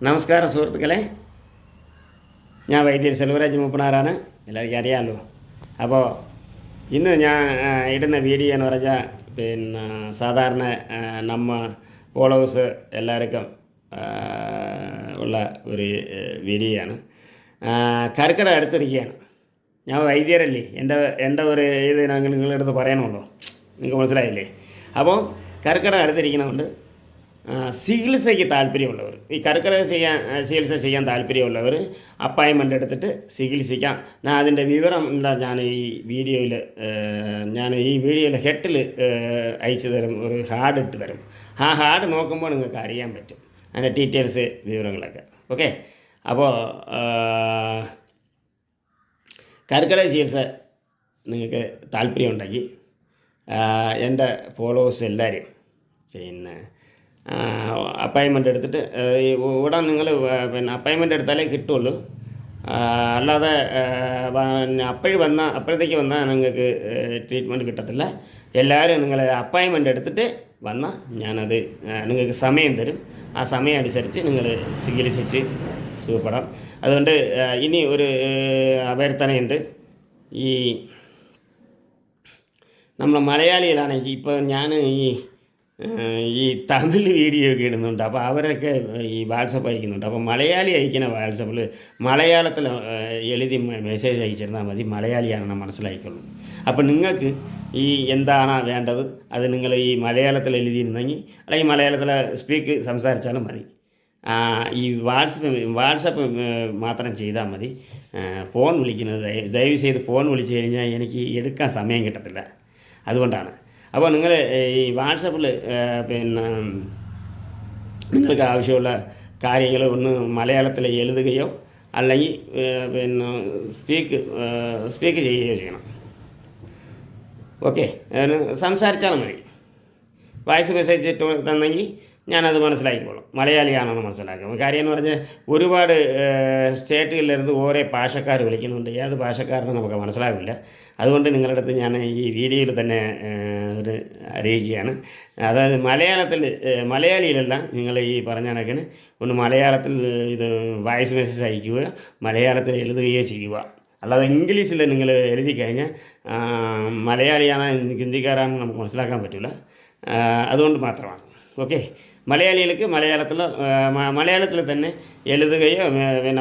നമസ്കാരം സുഹൃത്തുക്കളെ, ഞാൻ വൈദ്യർ സെൽവരാജ് മൂപ്പനാറാണ്. എല്ലാവർക്കും അറിയാമല്ലോ. അപ്പോൾ ഇന്ന് ഞാൻ ഇടുന്ന വീഡിയോ എന്ന് പറഞ്ഞാൽ സാധാരണ നമ്മ ഫോളോവേഴ്സ് എല്ലാവർക്കും ഉള്ള ഒരു വീഡിയോ ആണ്. കർക്കിടകം അടുത്തിരിക്കുകയാണ്. ഞാൻ വൈദ്യരല്ലേ, എൻ്റെ ഒരു ഇത് നിങ്ങളുടെ അടുത്ത് പറയണമല്ലോ, നിങ്ങൾക്ക് മനസ്സിലായില്ലേ? അപ്പോൾ കർക്കിടകം അടുത്തിരിക്കണമുണ്ട്. ചികിത്സയ്ക്ക് താല്പര്യമുള്ളവർ, ഈ കർക്കിടക ചികിത്സ ചെയ്യാൻ താല്പര്യമുള്ളവർ അപ്പോയിൻമെൻ്റ് എടുത്തിട്ട് ചികിത്സിക്കാം. ഞാൻ അതിൻ്റെ വിവരം എന്താ ഞാൻ ഈ വീഡിയോയിൽ ഹെഡിൽ അയച്ചു തരും, ഒരു ഹാർഡ് ഇട്ട് തരും. ആ ഹാർഡ് നോക്കുമ്പോൾ നിങ്ങൾക്ക് അറിയാൻ പറ്റും അതിൻ്റെ ഡീറ്റെയിൽസ്, വിവരങ്ങളൊക്കെ. ഓക്കെ. അപ്പോൾ കർക്കിടക ചികിത്സ നിങ്ങൾക്ക് താല്പര്യമുണ്ടെങ്കിൽ എൻ്റെ ഫോളോവേഴ്സ് എല്ലാവരും അപ്പോയിൻമെൻ്റ് എടുത്തിട്ട് ഉടൻ നിങ്ങൾ അപ്പോയിൻമെൻ്റ് എടുത്താലേ കിട്ടുള്ളൂ. അല്ലാതെ അപ്പോഴത്തേക്ക് വന്നാൽ നിങ്ങൾക്ക് ട്രീറ്റ്മെൻറ്റ് കിട്ടത്തില്ല. എല്ലാവരും നിങ്ങൾ അപ്പോയിൻമെൻ്റ് എടുത്തിട്ട് വന്നാൽ ഞാനത് നിങ്ങൾക്ക് സമയം തരും. ആ സമയം അനുസരിച്ച് നിങ്ങൾ ചികിത്സിച്ച് സുഖപ്പെടാം. അതുകൊണ്ട് ഇനി ഒരു അഭ്യർത്ഥനയുണ്ട്. നമ്മൾ മലയാളികളാണെങ്കിൽ ഇപ്പോൾ ഞാൻ ഈ തമിഴ് വീഡിയോ ഒക്കെ ഇടുന്നുണ്ട്. അപ്പോൾ അവരൊക്കെ ഈ വാട്സപ്പ് അയക്കുന്നുണ്ട്. അപ്പോൾ മലയാളി അയക്കുന്ന വാട്സപ്പിൽ മലയാളത്തിൽ എഴുതി മെസ്സേജ് അയച്ചിരുന്നാൽ മതി. മലയാളിയാണെന്ന് മനസ്സിലാക്കിക്കൊള്ളൂ. അപ്പോൾ നിങ്ങൾക്ക് ഈ എന്താണ് വേണ്ടത് അത് നിങ്ങൾ ഈ മലയാളത്തിൽ എഴുതിയിരുന്നെങ്കിൽ അല്ലെങ്കിൽ മലയാളത്തിൽ സംസാരിച്ചാലും മതി. ഈ വാട്സപ്പ് മാത്രം ചെയ്താൽ മതി. ഫോൺ വിളിക്കുന്നത് ദയവ് ചെയ്ത് ഫോൺ വിളിച്ചു കഴിഞ്ഞാൽ എനിക്ക് എടുക്കാൻ സമയം കിട്ടത്തില്ല. അതുകൊണ്ടാണ്. അപ്പോൾ നിങ്ങൾ ഈ വാട്സപ്പിൽ നിങ്ങൾക്ക് ആവശ്യമുള്ള കാര്യങ്ങൾ ഒന്ന് മലയാളത്തിൽ എഴുതുകയോ അല്ലെങ്കിൽ സ്പീക്ക് ചെയ്യുകയോ ചെയ്യണം. ഓക്കെ. അതിന് സംസാരിച്ചാലും മതി. വോയിസ് മെസ്സേജ് ഇട്ട് തന്നെങ്കിൽ ഞാനത് മനസ്സിലാക്കിക്കോളും. മലയാളിയാണെന്ന് മനസ്സിലാക്കും. കാര്യം എന്ന് പറഞ്ഞാൽ ഒരുപാട് സ്റ്റേറ്റുകളിലിருந்து ഓരോ ഭാഷക്കാർ വിളിക്കുന്നുണ്ട്. ഏത് ഭാഷക്കാരനും നമുക്ക് മനസ്സിലാവില്ല. അതുകൊണ്ട് നിങ്ങളുടെ അടുത്ത് ഞാൻ ഈ വീഡിയോയിൽ തന്നെ ഒരു അറിയിക്കുകയാണ്. അതായത് മലയാളിയിലല്ല, നിങ്ങൾ ഈ പറഞ്ഞ കണക്കിന് ഒന്ന് മലയാളത്തിൽ ഇത് വോയിസ് മെസ്സേജ് അയക്കുകയോ മലയാളത്തിൽ എഴുതുകയോ ചെയ്യുക. അല്ലാതെ ഇംഗ്ലീഷിൽ നിങ്ങൾ എഴുതി കഴിഞ്ഞാൽ മലയാളിയാണ് ഹിന്ദിക്കാരാണെന്ന് നമുക്ക് മനസ്സിലാക്കാൻ പറ്റില്ല. അതുകൊണ്ട് മാത്രമാണ്. ഓക്കെ. മലയാളികൾക്ക് മലയാളത്തിൽ തന്നെ എഴുതുകയോ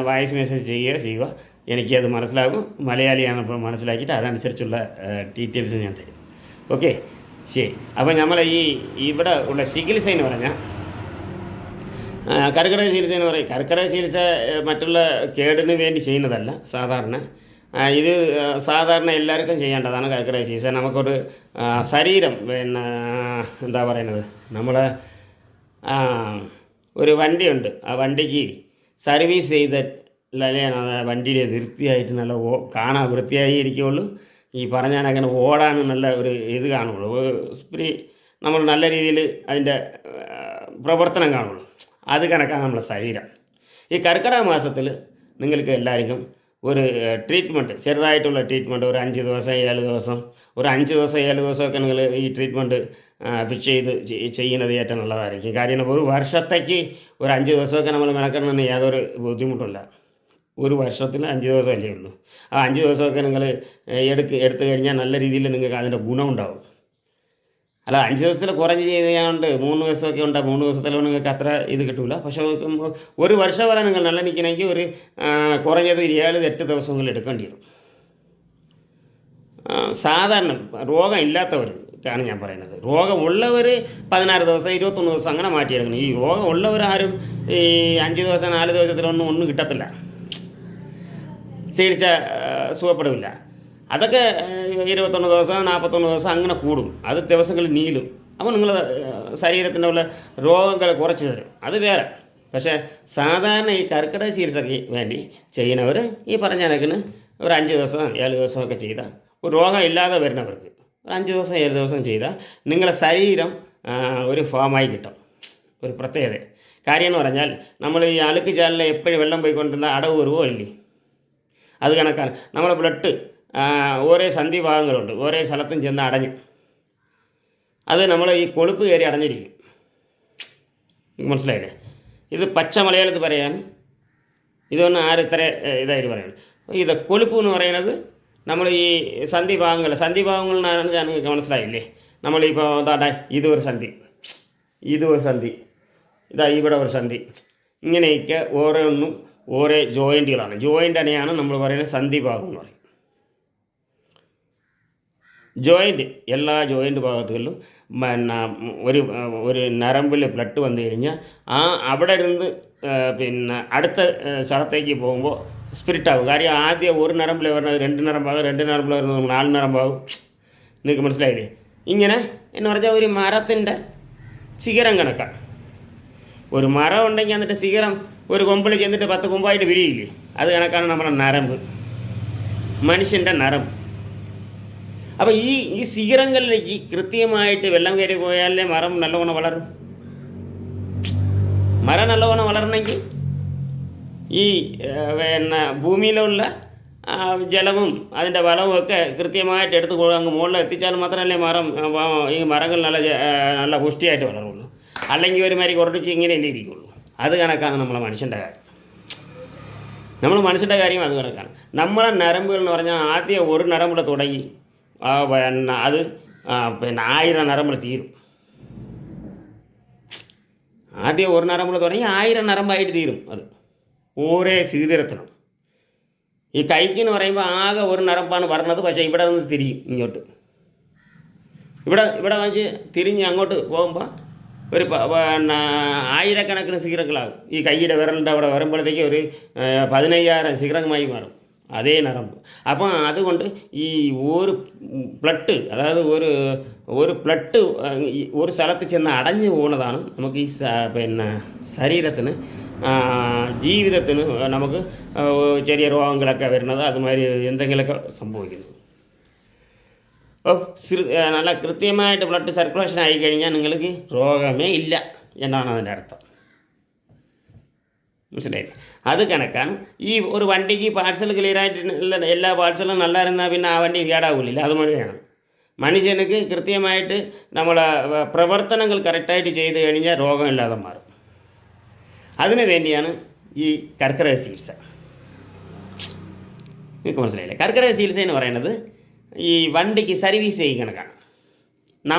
വോയിസ് മെസ്സേജ് ചെയ്യുക. എനിക്കത് മനസ്സിലാകും. മലയാളിയാണ് ഇപ്പോൾ മനസ്സിലാക്കിയിട്ട് അതനുസരിച്ചുള്ള ഡീറ്റെയിൽസ് ഞാൻ തരും. ഓക്കെ, ശരി. അപ്പോൾ നമ്മൾ ഇവിടെ ഉള്ള ചികിത്സ എന്ന് പറഞ്ഞാൽ കർക്കിടക ചികിത്സ എന്ന് പറയും. കർക്കിടക ചികിത്സ മറ്റുള്ള കേടിന് വേണ്ടി ചെയ്യുന്നതല്ല. ഇത് സാധാരണ എല്ലാവർക്കും ചെയ്യേണ്ടതാണ് കർക്കിടക ചികിത്സ. നമുക്കൊരു ശരീരം എന്താ പറയുന്നത്, നമ്മളെ ഒരു വണ്ടിയുണ്ട്. ആ വണ്ടിക്ക് സർവീസ് ചെയ്തല്ലേ വണ്ടിയിൽ വൃത്തിയായിട്ട് നല്ല കാണാൻ വൃത്തിയായി ഇരിക്കുകയുള്ളൂ. ഈ പറഞ്ഞാൽ അങ്ങനെ ഓടാനും നല്ല ഒരു ഇത് കാണുള്ളൂ. നമ്മൾ നല്ല രീതിയിൽ അതിൻ്റെ പ്രവർത്തനം കാണുള്ളൂ. അത് കണക്കാണ് നമ്മുടെ ശരീരം. ഈ കർക്കിടക മാസത്തിൽ നിങ്ങൾക്ക് എല്ലാവർക്കും ഒരു ട്രീറ്റ്മെൻറ്റ്, ചെറുതായിട്ടുള്ള ട്രീറ്റ്മെൻറ്റ്, ഒരു 5 ദിവസം 7 ദിവസം, ഒരു 5 ദിവസം 7 ദിവസമൊക്കെ നിങ്ങൾ ഈ ട്രീറ്റ്മെൻറ്റ് ഫിക്സ് ചെയ്ത് ചെയ്യുന്നത് ഏറ്റവും നല്ലതായിരിക്കും. കാര്യം ഒരു വർഷത്തേക്ക് ഒരു 5 ദിവസമൊക്കെ നമ്മൾ മെനക്കെടണമെന്ന് യാതൊരു ബുദ്ധിമുട്ടില്ല. ഒരു വർഷത്തിൽ 5 ദിവസമല്ലേ ഉള്ളൂ. ആ 5 ദിവസമൊക്കെ നിങ്ങൾ എടുത്തു കഴിഞ്ഞാൽ നല്ല രീതിയിൽ നിങ്ങൾക്ക് അതിൻ്റെ ഗുണമുണ്ടാവും. അല്ല 5 ദിവസത്തിൽ കുറഞ്ഞ് ചെയ്യാണ്ട് 3 ദിവസമൊക്കെ ഉണ്ടാകും. 3 ദിവസത്തിലോ നിങ്ങൾക്ക് അത്ര ഇത് കിട്ടില്ല. പക്ഷേ ഒരു വർഷം വരെ നിങ്ങൾ നല്ല നിൽക്കണമെങ്കിൽ ഒരു കുറഞ്ഞത് 7-8 ദിവസങ്ങളിൽ എടുക്കേണ്ടി വരും. സാധാരണ രോഗം ഇല്ലാത്തവർക്കാണ് ഞാൻ പറയുന്നത്. രോഗമുള്ളവർ 16 ദിവസം 21 ദിവസം അങ്ങനെ മാറ്റിയെടുക്കണം. ഈ രോഗമുള്ളവരാരും ഈ 5 ദിവസം 4 ദിവസത്തിലൊന്നും കിട്ടത്തില്ല, ചികിത്സ സുഖപ്പെടില്ല. അതൊക്കെ 21 ദിവസം 41 ദിവസം അങ്ങനെ കൂടും. അത് ദിവസങ്ങൾ നീളും. അപ്പോൾ നിങ്ങൾ ശരീരത്തിൻ്റെ ഉള്ള രോഗങ്ങൾ കുറച്ച് തരും. അത് വേറെ. പക്ഷേ സാധാരണ ഈ കർക്കിടക ചികിത്സയ്ക്ക് വേണ്ടി ചെയ്യുന്നവർ ഈ പറഞ്ഞ കണക്കിന് ഒരു 5 ദിവസം 7 ദിവസമൊക്കെ ചെയ്താൽ, ഒരു രോഗം ഇല്ലാതെ വരുന്നവർക്ക് 5 ദിവസം 7 ദിവസം ചെയ്താൽ നിങ്ങളുടെ ശരീരം ഒരു ഫോമായി കിട്ടും. ഒരു പ്രത്യേകത കാര്യം എന്ന് പറഞ്ഞാൽ, നമ്മൾ ഈ അഴുക്ക് ചാലിൽ എപ്പോഴും വെള്ളം പോയിക്കൊണ്ടിരുന്ന അടവ് വരുവോ ഇല്ലേ, അത് കണക്കാണ്. നമ്മളെ ബ്ലഡ് ഓരോ സന്ധിഭാഗങ്ങളുണ്ട്, ഓരോ സ്ഥലത്തും ചെന്ന് അടഞ്ഞ് അത് നമ്മൾ ഈ കൊഴുപ്പ് കയറി അടഞ്ഞിരിക്കും. മനസ്സിലായില്ലേ? ഇത് പച്ച മലയാളത്തിൽ പറയാൻ ഇതൊന്നും ആരും ഇത്ര ഇതായിട്ട് പറയുന്നത്. ഇത് കൊഴുപ്പ് എന്ന് പറയുന്നത് നമ്മൾ ഈ സന്ധിഭാഗങ്ങൾ ഞാൻ നിങ്ങൾക്ക് മനസ്സിലായില്ലേ? നമ്മളിപ്പോൾ എന്താ ഇതൊരു സന്ധി, ഇതാ ഇവിടെ ഒരു സന്ധി, ഇങ്ങനെയൊക്കെ ഓരോന്നും ഓരോ ജോയിൻറ്റുകളാണ്. ജോയിൻ്റിനെയാണ് നമ്മൾ പറയുന്നത് സന്ധിഭാഗം എന്ന് പറയും. ജോയിൻറ്റ് എല്ലാ ജോയിൻറ്റ് ഭാഗത്തുകളിലും പിന്നെ ഒരു നരമ്പിൽ ബ്ലഡ് വന്നു കഴിഞ്ഞാൽ അവിടെ ഇരുന്ന് പിന്നെ അടുത്ത സ്ഥലത്തേക്ക് പോകുമ്പോൾ സ്പിരിറ്റാകും. കാര്യം ആദ്യം ഒരു നരമ്പിൽ വരുന്നത് 2 നരമ്പാകും, 2 നരമ്പിൽ വരുന്നത് 4 നരമ്പാകും. നിങ്ങൾക്ക് മനസ്സിലായില്ലേ? ഇങ്ങനെ എന്ന് പറഞ്ഞാൽ ഒരു മരത്തിൻ്റെ ശിഖരം കണക്കാണ്. ഒരു മരം ഉണ്ടെങ്കിൽ എന്നിട്ട് ശിഖരം ഒരു കൊമ്പിൽ ചെന്നിട്ട് 10 കൊമ്പായിട്ട് വിരിയില്ലേ? അത് കണക്കാണ് നമ്മുടെ നരമ്പ്, മനുഷ്യൻ്റെ നരമ്പ്. അപ്പോൾ ഈ ശിഖരങ്ങളിലേക്ക് കൃത്യമായിട്ട് വെള്ളം കയറി പോയാലേ മരം നല്ലവണ്ണം വളരും. മരം നല്ലവണ്ണം വളരണമെങ്കിൽ ഈ പിന്നെ ഭൂമിയിലുള്ള ജലവും അതിൻ്റെ വളവും ഒക്കെ കൃത്യമായിട്ട് എടുത്ത് അങ്ങ് മുകളിൽ എത്തിച്ചാൽ മാത്രമല്ലേ ഈ മരങ്ങൾ നല്ല പുഷ്ടിയായിട്ട് വളരുള്ളൂ. അല്ലെങ്കിൽ ഒരു മാതിരി കുറച്ച് ഇങ്ങനെയല്ലേ ഇരിക്കുള്ളൂ. അത് കണക്കാണ് നമ്മളെ മനുഷ്യൻ്റെ കാര്യം. മനുഷ്യൻ്റെ കാര്യം അത് കണക്കാണ്. നമ്മളെ നരമ്പുകൾ എന്ന് പറഞ്ഞാൽ ആദ്യം ഒരു നരമ്പിൽ തുടങ്ങി പിന്നെ അത് പിന്നെ 1000 നരമ്പിൽ തീരും. ആദ്യം ഒരു നരമ്പിൽ തുടങ്ങി 1000 നരമ്പായിട്ട് തീരും. അത് ഓരോ ശീതരത്തിനും. ഈ കൈക്ക് എന്ന് പറയുമ്പോൾ ആകെ ഒരു നരമ്പാണ് പറഞ്ഞത്. പക്ഷേ ഇവിടെ നിന്ന് തിരിയും ഇങ്ങോട്ട്. ഇവിടെ വെച്ച് തിരിഞ്ഞ് അങ്ങോട്ട് പോകുമ്പോൾ ഒരു പിന്നെ 1000കണക്കിന് ശിഖരങ്ങളാകും. ഈ കൈയുടെ വിരലിൻ്റെ അവിടെ വരുമ്പോഴത്തേക്ക് ഒരു 15000 ശിഖരമായി മാറും അതേ നരമ്പ്. അപ്പം അതുകൊണ്ട് ഈ ഒരു പ്ലട്ട്, അതായത് ഒരു പ്ലട്ട് ഒരു സ്ഥലത്ത് ചെന്ന് അടഞ്ഞു പോകുന്നതാണ് നമുക്ക് ഈ പിന്നെ ശരീരത്തിന് ജീവിതത്തിന് നമുക്ക് ചെറിയ രോഗങ്ങളൊക്കെ വരുന്നത്, അതുമാതിരി എന്തെങ്കിലുമൊക്കെ സംഭവിക്കുന്നത്. അപ്പോൾ നല്ല കൃത്യമായിട്ട് ബ്ലഡ് സർക്കുലേഷൻ ആയി കഴിഞ്ഞാൽ നിങ്ങൾക്ക് രോഗമേ ഇല്ല എന്നാണ് അതിൻ്റെ അർത്ഥം. മനസ്സിലായില്ലേ? അത് കണക്കാണ്. ഈ ഒരു വണ്ടിക്ക് പാഴ്സൽ ക്ലിയറായിട്ട് എല്ലാ പാഴ്സലും നല്ലായിരുന്നാൽ പിന്നെ ആ വണ്ടി കേടാവില്ല. അതുമാതിരിയാണ് മനുഷ്യനുക്ക് കൃത്യമായിട്ട് നമ്മളെ പ്രവർത്തനങ്ങൾ കറക്റ്റായിട്ട് ചെയ്ത് കഴിഞ്ഞാൽ രോഗമില്ലാതെ മാറും. അതിനു വേണ്ടിയാണ് ഈ കർക്കിടക ചികിത്സ. നിങ്ങൾക്ക് മനസ്സിലായില്ലേ? കർക്കിടക ചികിത്സ എന്ന് പറയുന്നത് ഈ വണ്ടിക്ക് സർവീസ് ചെയ്യും കണക്കാണ്.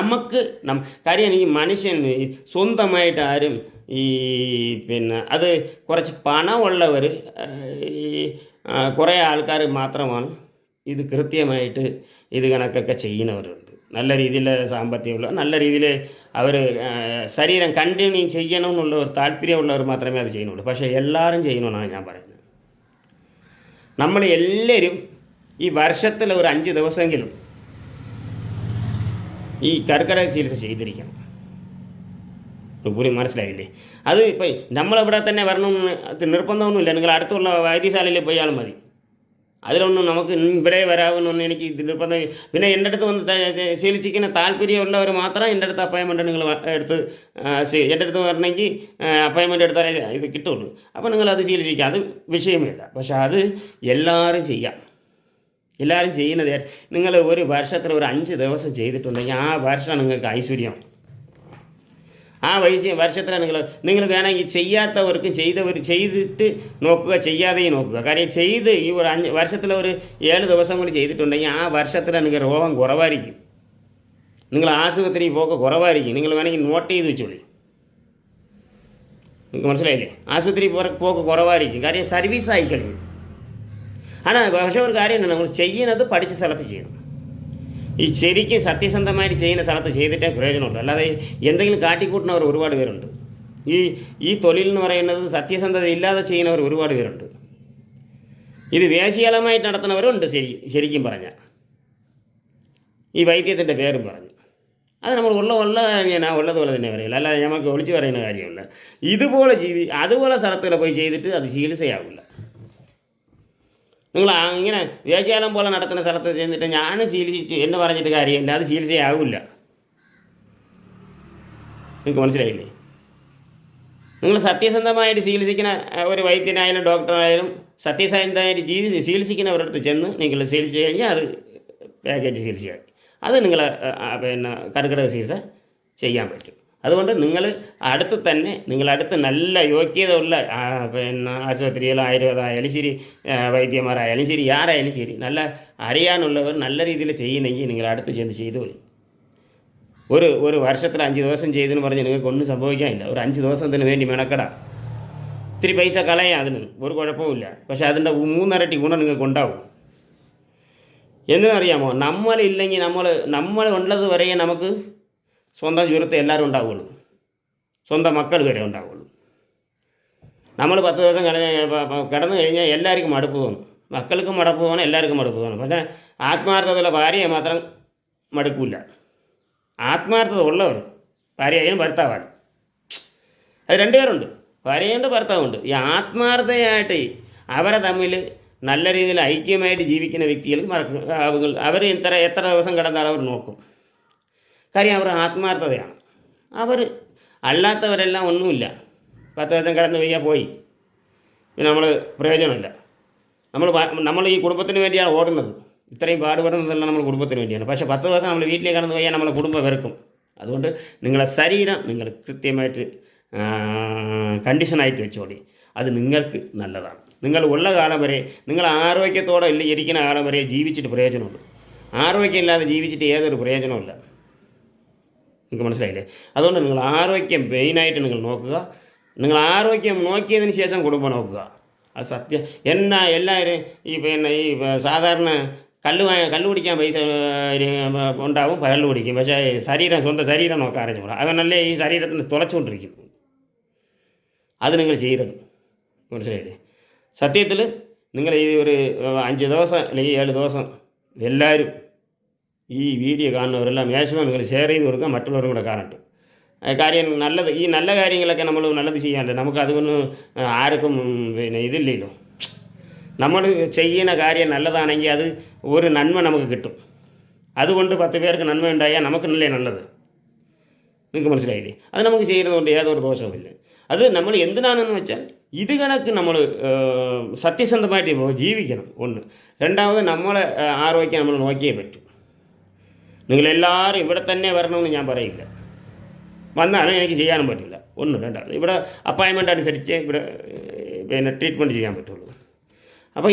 കാര്യം ഈ മനുഷ്യൻ സ്വന്തമായിട്ട് ആരും പിന്നെ അത് കുറച്ച് പണമുള്ളവർ, കുറേ ആൾക്കാർ മാത്രമാണ് ഇത് കൃത്യമായിട്ട് ഇത് കണക്കൊക്കെ ചെയ്യുന്നവരുണ്ട്. നല്ല രീതിയിൽ സാമ്പത്തികമുള്ള, നല്ല രീതിയിൽ അവർ ശരീരം കണ്ടിന്യൂ ചെയ്യണമെന്നുള്ള ഒരു താല്പര്യമുള്ളവർ മാത്രമേ അത് ചെയ്യുന്നുള്ളൂ. പക്ഷേ എല്ലാവരും ചെയ്യണമെന്നാണ് ഞാൻ പറയുന്നത്. നമ്മൾ എല്ലാവരും ഈ വർഷത്തിൽ ഒരു 5 ദിവസമെങ്കിലും ഈ കർക്കിടക ചികിത്സ ചെയ്തിരിക്കണം. കൂടി മനസ്സിലായില്ലേ? അത് ഇപ്പം നമ്മളിവിടെ തന്നെ വരണമെന്ന് നിർബന്ധമൊന്നുമില്ല. നിങ്ങൾ അടുത്തുള്ള വൈദ്യശാലയിൽ പോയാലും മതി. അതിലൊന്നും നമുക്ക് ഇവിടെ വരാമെന്നൊന്നും എനിക്ക് നിർബന്ധം. പിന്നെ എൻ്റെ അടുത്ത് വന്ന് ചികിത്സിക്കുന്ന താല്പര്യമുള്ളവർ മാത്രം എൻ്റെ അടുത്ത് അപ്പോയിൻമെൻറ്റ് നിങ്ങൾ എൻ്റെ അടുത്ത് വരണമെങ്കിൽ അപ്പോയിൻമെൻറ്റ് എടുത്താലേ ഇത് കിട്ടുള്ളൂ. അപ്പോൾ നിങ്ങളത് ചികിത്സിക്കുക, അത് വിഷയമില്ല. പക്ഷേ അത് എല്ലാവരും ചെയ്യാം. എല്ലാവരും ചെയ്യുന്നത് നിങ്ങൾ ഒരു വർഷത്തിൽ ഒരു 5 ദിവസം ചെയ്തിട്ടുണ്ടെങ്കിൽ ആ വർഷം നിങ്ങൾക്ക് ഐശ്വര്യമാണ്. ആ വർഷത്തിൽ നിങ്ങൾ വേണമെങ്കിൽ ചെയ്യാത്തവർക്കും ചെയ്തിട്ട് നോക്കുക, ചെയ്യാതെയും നോക്കുക. കാര്യം ചെയ്ത് ഈ ഒരു വർഷത്തിൽ ഒരു 7 ദിവസം കൂടി ചെയ്തിട്ടുണ്ടെങ്കിൽ ആ വർഷത്തിൽ നിങ്ങൾക്ക് രോഗം കുറവായിരിക്കും. നിങ്ങൾ ആശുപത്രി പോക്ക് കുറവായിരിക്കും. നിങ്ങൾ വേണമെങ്കിൽ നോട്ട് ചെയ്ത് വെച്ചോളി. നിങ്ങൾക്ക് മനസ്സിലായില്ലേ? ആശുപത്രി പോക്ക് കുറവായിരിക്കും. കാര്യം സർവീസായി കഴിഞ്ഞു. പക്ഷേ ഒരു കാര്യമുണ്ട്, നമ്മൾ ചെയ്യുന്നത് പഠിച്ച സ്ഥലത്ത് ചെയ്യണം. ഈ ശരിക്കും സത്യസന്ധമായിട്ട് ചെയ്യുന്ന സ്ഥലത്ത് ചെയ്തിട്ടേ പ്രയോജനമുള്ളൂ. അല്ലാതെ എന്തെങ്കിലും കാട്ടിക്കൂട്ടുന്നവർ ഒരുപാട് പേരുണ്ട്. ഈ തൊഴിൽ എന്ന് പറയുന്നത് സത്യസന്ധത ഇല്ലാതെ ചെയ്യുന്നവർ ഒരുപാട് പേരുണ്ട്. ഇത് വേശിയാലമായിട്ട് നടത്തുന്നവരുണ്ട്. ശരിക്കും പറഞ്ഞാൽ ഈ വൈദ്യത്തിൻ്റെ പേരും പറഞ്ഞു അത് നമ്മൾ ഉള്ളതുപോലെ തന്നെ പറയില്ല. അല്ലാതെ നമുക്ക് ഒളിച്ചു പറയുന്ന കാര്യമില്ല. ഇതുപോലെ അതുപോലെ സ്ഥലത്തിൽ പോയി ചെയ്തിട്ട് അത് ചികിത്സയാവില്ല. നിങ്ങൾ ഇങ്ങനെ വേശ്യാലം പോലെ നടത്തുന്ന സ്ഥലത്ത് ചെന്നിട്ട് ഞാൻ ശീലിച്ചു എന്ന് പറഞ്ഞിട്ട് കാര്യമില്ല, അത് ചികിത്സയാവില്ല. നിങ്ങൾക്ക് മനസ്സിലായില്ലേ? നിങ്ങൾ സത്യസന്ധമായിട്ട് ചികിത്സിക്കുന്ന ഒരു വൈദ്യനായാലും ഡോക്ടറായാലും സത്യസന്ധമായിട്ട് ചികിത്സിക്കുന്നവരടുത്ത് ചെന്ന് നിങ്ങൾ ചികിത്സിച്ച് കഴിഞ്ഞാൽ അത് പാക്കേജ് ചികിത്സയായി. അത് നിങ്ങൾ പിന്നെ കർക്കിടക ചികിത്സ ചെയ്യാൻ പറ്റും. അതുകൊണ്ട് നിങ്ങൾ അടുത്ത് തന്നെ നിങ്ങളടുത്ത് നല്ല യോഗ്യതയുള്ള പിന്നെ ആശുപത്രികൾ ആയുർവേദമായാലും ശരി, വൈദ്യന്മാരായാലും ശരി, ആരായാലും ശരി, നല്ല അറിയാനുള്ളവർ നല്ല രീതിയിൽ ചെയ്യുന്നെങ്കിൽ നിങ്ങൾ അടുത്ത് ചെന്ന് ചെയ്തോളി. ഒരു വർഷത്തിൽ 5 ദിവസം ചെയ്തെന്ന് പറഞ്ഞ് നിങ്ങൾക്ക് ഒന്നും സംഭവിക്കാനില്ല. ഒരു 5 ദിവസത്തിന് വേണ്ടി മെനക്കെടാം, ഇത്തിരി പൈസ കളയാം, അതിന് ഒരു കുഴപ്പമില്ല. പക്ഷേ അതിൻ്റെ 3 ഇരട്ടി ഗുണം നിങ്ങൾക്ക് ഉണ്ടാവും. എന്തിനറിയാമോ? നമ്മളില്ലെങ്കിൽ നമ്മൾ ഉള്ളത് വരെ നമുക്ക് സ്വന്തം ജീവിതത്തിൽ എല്ലാവരും ഉണ്ടാവുള്ളൂ, സ്വന്തം മക്കൾ വരെ ഉണ്ടാവുള്ളൂ. നമ്മൾ 10 ദിവസം കിടന്നു കഴിഞ്ഞാൽ എല്ലാവർക്കും മടുപ്പ് തോന്നും, മക്കൾക്കും മടുപ്പ് തോന്നും, എല്ലാവർക്കും മടുപ്പ് തോന്നും. പക്ഷേ ആത്മാർത്ഥതയുള്ള ഭാര്യയെ മാത്രം മടുക്കില്ല. ആത്മാർത്ഥത ഉള്ളവർ, ഭാര്യയും ഭർത്താവാണ്, അത് 2 പേരുണ്ട്, ഭാര്യയുണ്ട് ഭർത്താവുണ്ട്. ഈ ആത്മാർത്ഥതയായിട്ട് അവരെ തമ്മിൽ നല്ല രീതിയിൽ ഐക്യമായിട്ട് ജീവിക്കുന്ന വ്യക്തികൾ അവർ എത്ര ദിവസം കിടന്നാലും അവർ നോക്കും. കാര്യം അവർ ആത്മാർത്ഥതയാണ്. അവർ അല്ലാത്തവരെല്ലാം ഒന്നുമില്ല, 10 ദിവസം കിടന്നു പോയി, പിന്നെ നമ്മൾ പ്രയോജനമില്ല. നമ്മൾ ഈ കുടുംബത്തിന് വേണ്ടിയാണ് ഓടുന്നത്, ഇത്രയും പാടുപെടുന്നതെല്ലാം നമ്മൾ കുടുംബത്തിന് വേണ്ടിയാണ്. പക്ഷേ 10 ദിവസം നമ്മൾ വീട്ടിലേക്ക് കടന്നു പോയാൽ നമ്മളെ കുടുംബം വെറുക്കും. അതുകൊണ്ട് നിങ്ങളെ ശരീരം നിങ്ങൾ കൃത്യമായിട്ട് കണ്ടീഷനായിട്ട് വെച്ചോളി, അത് നിങ്ങൾക്ക് നല്ലതാണ്. നിങ്ങൾ ഉള്ള കാലം വരെ, നിങ്ങൾ ആരോഗ്യത്തോടെ ഇരിക്കുന്ന കാലം വരെ ജീവിച്ചിട്ട് പ്രയോജനമുണ്ട്. ആരോഗ്യമില്ലാതെ ജീവിച്ചിട്ട് ഏതൊരു പ്രയോജനമില്ല. നിങ്ങൾക്ക് മനസ്സിലായില്ലേ? അതുകൊണ്ട് നിങ്ങൾ ആരോഗ്യം മെയിനായിട്ട് നിങ്ങൾ നോക്കുക. നിങ്ങൾ ആരോഗ്യം നോക്കിയതിന് ശേഷം കുടുംബം നോക്കുക. അത് സത്യം. എല്ലാവരും ഈ സാധാരണ കള്ളു കുടിക്കാൻ പൈസ ഉണ്ടാവും, കള്ളു കുടിക്കും. പക്ഷേ സ്വന്തം ശരീരം നോക്കാൻ അറിഞ്ഞുകൂടാ. അവനല്ലേ ഈ ശരീരത്തിന് തുളച്ചുകൊണ്ടിരിക്കുന്നു. അത് നിങ്ങൾ ചെയ്യരുത്. മനസ്സിലായില്ലേ? സത്യത്തിൽ നിങ്ങൾ ഈ ഒരു 5 ദിവസം അല്ലെങ്കിൽ 7 ദിവസം എല്ലാവരും ഈ വീഡിയോ കാണുന്നവരെല്ലാം മാക്സിമം നിങ്ങൾ ഷെയർ ചെയ്ത് കൊടുക്കുക, മറ്റുള്ളവരും കൂടെ കാണട്ടെ. കാര്യം നല്ലത്, ഈ നല്ല കാര്യങ്ങളൊക്കെ നമ്മൾ നല്ലത് ചെയ്യാനല്ലേ, നമുക്ക് അതുകൊണ്ട് ആർക്കും പിന്നെ ഇതില്ലല്ലോ. നമ്മൾ ചെയ്യുന്ന കാര്യം നല്ലതാണെങ്കിൽ അത് ഒരു നന്മ നമുക്ക് കിട്ടും. അതുകൊണ്ട് 10 പേർക്ക് നന്മ ഉണ്ടായാൽ നമുക്കെന്നല്ലേ നല്ലത്. നിങ്ങൾക്ക് മനസ്സിലായില്ലേ? അത് നമുക്ക് ചെയ്യുന്നതുകൊണ്ട് യാതൊരു ദോഷവുമില്ല. അത് നമ്മൾ എന്തിനാണെന്ന് വെച്ചാൽ ഇത് കണക്ക് നമ്മൾ സത്യസന്ധമായിട്ട് ജീവിക്കണം. ഒന്ന്. രണ്ടാമത് നമ്മളെ ആരോഗ്യം നമ്മൾ നോക്കിയേ പറ്റും. നിങ്ങളെല്ലാവരും ഇവിടെ തന്നെ വരണമെന്ന് ഞാൻ പറയില്ല, വന്നാലും എനിക്ക് ചെയ്യാനും പറ്റില്ല. ഒന്ന്. രണ്ടാമത് ഇവിടെ അപ്പോയിൻമെൻ്റ് അനുസരിച്ച് ഇവിടെ പിന്നെ ട്രീറ്റ്മെൻറ്റ് ചെയ്യാൻ പറ്റുള്ളൂ. അപ്പോൾ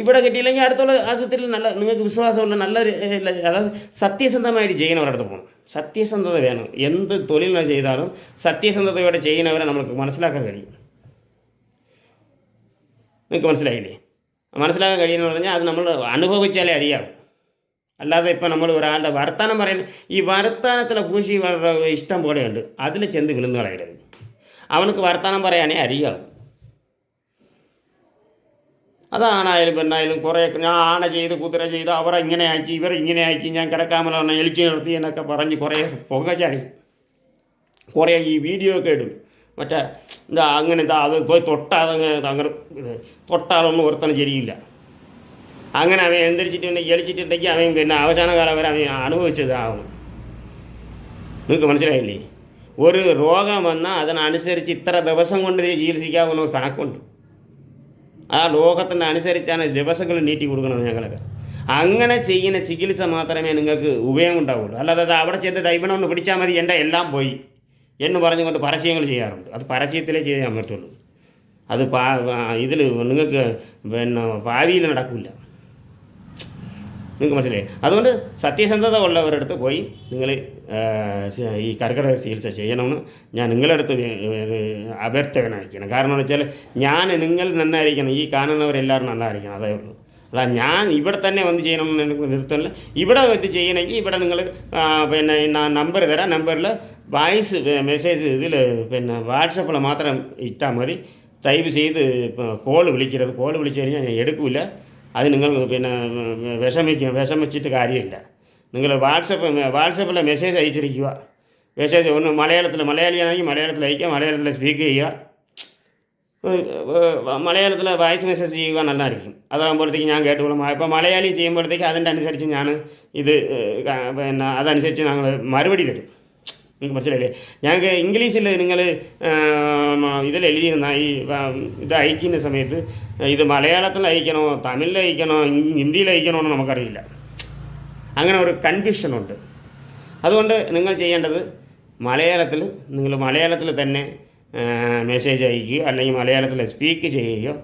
ഇവിടെ കിട്ടിയില്ലെങ്കിൽ അടുത്തുള്ള ആശുപത്രിയിൽ നല്ല നിങ്ങൾക്ക് വിശ്വാസമുള്ള നല്ല അതായത് സത്യസന്ധമായിട്ട് ചെയ്യുന്നവരടുത്ത് പോകണം. സത്യസന്ധത വേണം. എന്ത് തൊഴിൽ ചെയ്താലും സത്യസന്ധതയോടെ ചെയ്യുന്നവരെ നമുക്ക് മനസ്സിലാക്കാൻ കഴിയും. നിങ്ങൾക്ക് മനസ്സിലായില്ലേ? മനസ്സിലാക്കാൻ കഴിയുമെന്ന് പറഞ്ഞാൽ അത് നമ്മൾ അനുഭവിച്ചാലേ അറിയാവും. അല്ലാതെ ഇപ്പം നമ്മൾ ഒരാളുടെ വർത്തമാനം പറയുന്നത്, ഈ വർത്തമാനത്തിലെ പൂശി ഇഷ്ടം പോലെയുണ്ട്, അതിൽ ചെന്ന് വിളുന്ന് കളയരുത്. അവനക്ക് വർത്തമാനം പറയാനേ അറിയാവും. അതാണായാലും പെണ്ണായാലും കുറേയൊക്കെ ഞാൻ ആന ചെയ്ത് കുതിര ചെയ്ത് അവരെ ഇങ്ങനെ ആക്കി ഇവരിങ്ങനെ ആക്കി ഞാൻ കിടക്കാമല്ലോ പറഞ്ഞാൽ എളിച്ച് നിർത്തി എന്നൊക്കെ പറഞ്ഞ് കുറേ പുകച്ചാടി കുറേ ഈ വീഡിയോ ഒക്കെ ഇടും. മറ്റേ അങ്ങനെ അത് പോയി അങ്ങനെ തൊട്ടാലൊന്നും ഒരുത്തനും ശരിയില്ല. അങ്ങനെ അവൻ എന്തരിച്ചിട്ടുണ്ടെങ്കിൽ എളിച്ചിട്ടുണ്ടെങ്കിൽ അവൻ പിന്നെ അവസാന കാലം വരെ അവൻ അനുഭവിച്ചതാവണം. നിങ്ങൾക്ക് മനസ്സിലായില്ലേ? ഒരു രോഗം വന്നാൽ അതിനനുസരിച്ച് ഇത്ര ദിവസം കൊണ്ട് ചികിത്സിക്കാവുന്ന ഒരു കണക്കുണ്ട്. ആ രോഗത്തിന് അനുസരിച്ചാണ് ദിവസങ്ങൾ നീട്ടി കൊടുക്കുന്നത് ഞങ്ങളൊക്കെ. അങ്ങനെ ചെയ്യുന്ന ചികിത്സ മാത്രമേ നിങ്ങൾക്ക് ഉപയോഗം ഉണ്ടാവുള്ളൂ. അല്ലാതെ അവിടെ ചെന്ന് ദൈവനം ഒന്ന് പിടിച്ചാൽ മതി എൻ്റെ എല്ലാം പോയി എന്ന് പറഞ്ഞുകൊണ്ട് പരസ്യങ്ങൾ ചെയ്യാറുണ്ട്. അത് പരസ്യത്തിലേ ചെയ്യാൻ പറ്റുള്ളൂ. അത് ഇതിൽ നിങ്ങൾക്ക് പിന്നെ ഭാവിയിൽ നടക്കില്ല. നിങ്ങൾക്ക് മനസ്സിലായി? അതുകൊണ്ട് സത്യസന്ധത ഉള്ളവരടുത്ത് പോയി നിങ്ങൾ ഈ കർക്കിടക ചികിത്സ ചെയ്യണമെന്ന് ഞാൻ നിങ്ങളുടെ അടുത്ത് അഭ്യർത്ഥകനായിരിക്കണം. കാരണം എന്ന് വെച്ചാൽ നിങ്ങൾ നന്നായിരിക്കണം, ഈ കാണുന്നവരെല്ലാവരും നന്നായിരിക്കണം, അതേ ഉള്ളൂ. അല്ല ഞാൻ ഇവിടെ തന്നെ വന്ന് ചെയ്യണമെന്ന് എനിക്ക് നിർത്തമില്ല. ഇവിടെ വന്ന് ചെയ്യണമെങ്കിൽ ഇവിടെ നിങ്ങൾ പിന്നെ നമ്പർ തരാം, നമ്പറിൽ വോയിസ് മെസ്സേജ് ഇതിൽ പിന്നെ വാട്സപ്പിൽ മാത്രം ഇട്ടാൽ മതി. ദയവ് ചെയ്ത് കോൾ വിളിക്കരുത്. കോൾ വിളിച്ചു കഴിഞ്ഞാൽ ഞാൻ എടുക്കില്ല. അത് നിങ്ങൾ പിന്നെ വിഷമിച്ചിട്ട് കാര്യമില്ല. നിങ്ങൾ വാട്സപ്പിൽ മെസ്സേജ് അയച്ചിരിക്കുക. മെസ്സേജ് ഒന്ന് മലയാളിയാണെങ്കിൽ മലയാളത്തിൽ അയക്കുക, മലയാളത്തിൽ സ്പീക്ക് ചെയ്യുക, മലയാളത്തിൽ വോയിസ് മെസ്സേജ് ചെയ്യുക, നല്ലതായിരിക്കും. അതാകുമ്പോഴത്തേക്ക് ഞാൻ കേട്ടുകൊള്ളും. ഇപ്പോൾ മലയാളി ചെയ്യുമ്പോഴത്തേക്ക് അതിൻ്റെ അനുസരിച്ച് ഞാൻ ഇത് പിന്നെ അതനുസരിച്ച് ഞങ്ങൾ മറുപടി തരും. നിങ്ങൾക്ക് മനസ്സിലായില്ലേ? ഞങ്ങൾക്ക് ഇംഗ്ലീഷിൽ നിങ്ങൾ ഇതിൽ എഴുതിയിരുന്ന ഇത് അയക്കുന്ന സമയത്ത് ഇത് മലയാളത്തിൽ അയക്കണോ തമിഴിൽ അയക്കണോ ഹിന്ദിയിൽ അയക്കണോ എന്ന് നമുക്കറിയില്ല. അങ്ങനെ ഒരു കൺഫ്യൂഷനുണ്ട്. അതുകൊണ്ട് നിങ്ങൾ ചെയ്യേണ്ടത് മലയാളത്തിൽ നിങ്ങൾ മലയാളത്തിൽ തന്നെ മെസ്സേജ് അയക്കുകയോ അല്ലെങ്കിൽ മലയാളത്തിൽ സ്പീക്ക് ചെയ്യുകയോ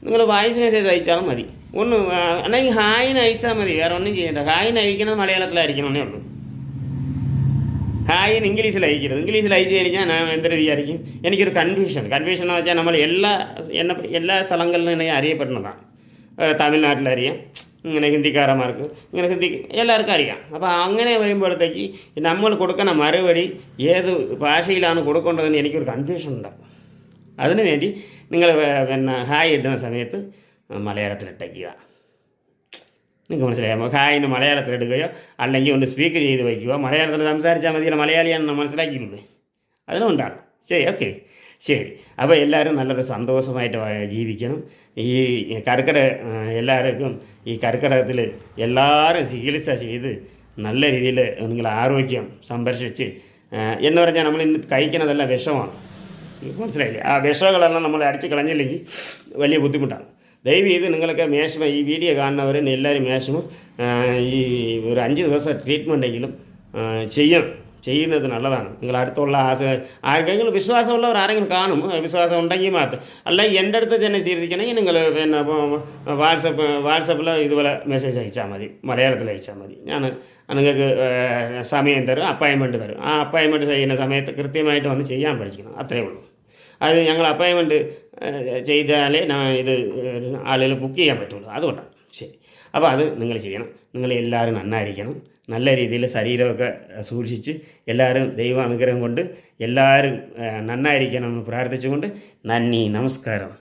നിങ്ങൾ വോയിസ് മെസ്സേജ് അയച്ചാലും മതി. ഒന്ന് അല്ലെങ്കിൽ ഹായിന് അയച്ചാൽ മതി, വേറെ ഒന്നും ചെയ്യേണ്ട. ഹായിന് അയക്കുന്നത് മലയാളത്തിലായിരിക്കണമെന്നേ ഉള്ളൂ. ഹായിന് ഇംഗ്ലീഷിൽ അയക്കരുത്. ഇംഗ്ലീഷിൽ അയച്ചു കഴിഞ്ഞാൽ ഞാൻ എന്തൊരു വിചാരിക്കും, എനിക്കൊരു കൺഫ്യൂഷൻ എന്ന് വെച്ചാൽ നമ്മൾ എല്ലാ സ്ഥലങ്ങളിലും തന്നെ അറിയപ്പെടുന്നതാണ്. തമിഴ്നാട്ടിലറിയാം, ഇങ്ങനെ ഹിന്ദിക്കാരന്മാർക്ക്, ഇങ്ങനെ ഹിന്ദി എല്ലാവർക്കും അറിയാം. അപ്പോൾ അങ്ങനെ വരുമ്പോഴത്തേക്ക് നമ്മൾ കൊടുക്കുന്ന മറുപടി ഏത് ഭാഷയിലാണ് കൊടുക്കേണ്ടതെന്ന് എനിക്കൊരു കൺഫ്യൂഷൻ ഉണ്ടാകും. അതിനു വേണ്ടി നിങ്ങൾ ഹായ് ഇടുന്ന സമയത്ത് മലയാളത്തിലിട്ടയ്ക്കുക. നിങ്ങൾക്ക് മനസ്സിലായാൽ ഹായിന് മലയാളത്തിലിടുകയോ അല്ലെങ്കിൽ ഒന്ന് സ്പീക്ക് ചെയ്ത് വയ്ക്കുകയോ, മലയാളത്തിൽ സംസാരിച്ചാൽ മതിയല്ലോ, മലയാളിയാണെന്ന് മനസ്സിലാക്കിയില്ലേ, അതിനും ഉണ്ടാകും. ശരി, ഓക്കെ, ശരി. അപ്പോൾ എല്ലാവരും നല്ലൊരു സന്തോഷമായിട്ട് ജീവിക്കണം. ഈ എല്ലാവർക്കും ഈ കർക്കിടകത്തിൽ എല്ലാവരും ചികിത്സ ചെയ്ത് നല്ല രീതിയിൽ നിങ്ങൾ ആരോഗ്യം സംരക്ഷിച്ച് എന്ന് പറഞ്ഞാൽ നമ്മൾ ഇന്ന് കഴിക്കുന്നതെല്ലാം വിഷമാണ്, മനസ്സിലായില്ലേ? ആ വിഷങ്ങളെല്ലാം നമ്മൾ അടിച്ച് കളഞ്ഞില്ലെങ്കിൽ വലിയ ബുദ്ധിമുട്ടാണ്. ദയവ് ചെയ്ത് നിങ്ങൾക്ക് മാക്സിമം ഈ വീഡിയോ കാണുന്നവർ എല്ലാവരും മാക്സിമം ഈ ഒരു 5 ദിവസം ട്രീറ്റ്മെൻറ്റെങ്കിലും ചെയ്യുന്നത് നല്ലതാണ്. നിങ്ങൾ അടുത്തുള്ള ആർക്കെങ്കിലും വിശ്വാസമുള്ളവർ ആരെങ്കിലും കാണും, വിശ്വാസം ഉണ്ടെങ്കിൽ മാത്രം. അല്ലെങ്കിൽ എൻ്റെ അടുത്ത് തന്നെ ചിരിക്കണമെങ്കിൽ നിങ്ങൾ വാട്സപ്പിൽ ഇതുപോലെ മെസ്സേജ് അയച്ചാൽ മതി, മലയാളത്തിൽ അയച്ചാൽ മതി. ഞാൻ നിങ്ങൾക്ക് സമയം തരും, അപ്പോയിൻമെൻറ്റ് തരും. ആ അപ്പോയിൻമെൻറ്റ് ചെയ്യുന്ന സമയത്ത് കൃത്യമായിട്ട് വന്ന് ചെയ്യാൻ പഠിക്കണം, അത്രയേ ഉള്ളൂ. അത് ഞങ്ങൾ അപ്പോയിൻമെൻറ്റ് ചെയ്താലേ ഇത് ആളുകൾ ബുക്ക് ചെയ്യാൻ പറ്റുള്ളൂ, അതുകൊണ്ടാണ്. ശരി, അപ്പോൾ അത് നിങ്ങൾ ചെയ്യണം. നിങ്ങൾ എല്ലാവരും നന്നായിരിക്കണം, നല്ല രീതിയിൽ ശരീരമൊക്കെ സൂക്ഷിച്ച് എല്ലാവരും ദൈവ അനുഗ്രഹം കൊണ്ട് എല്ലാവരും നന്നായിരിക്കണം എന്ന് പ്രാർത്ഥിച്ചുകൊണ്ട് നന്ദി, നമസ്കാരം.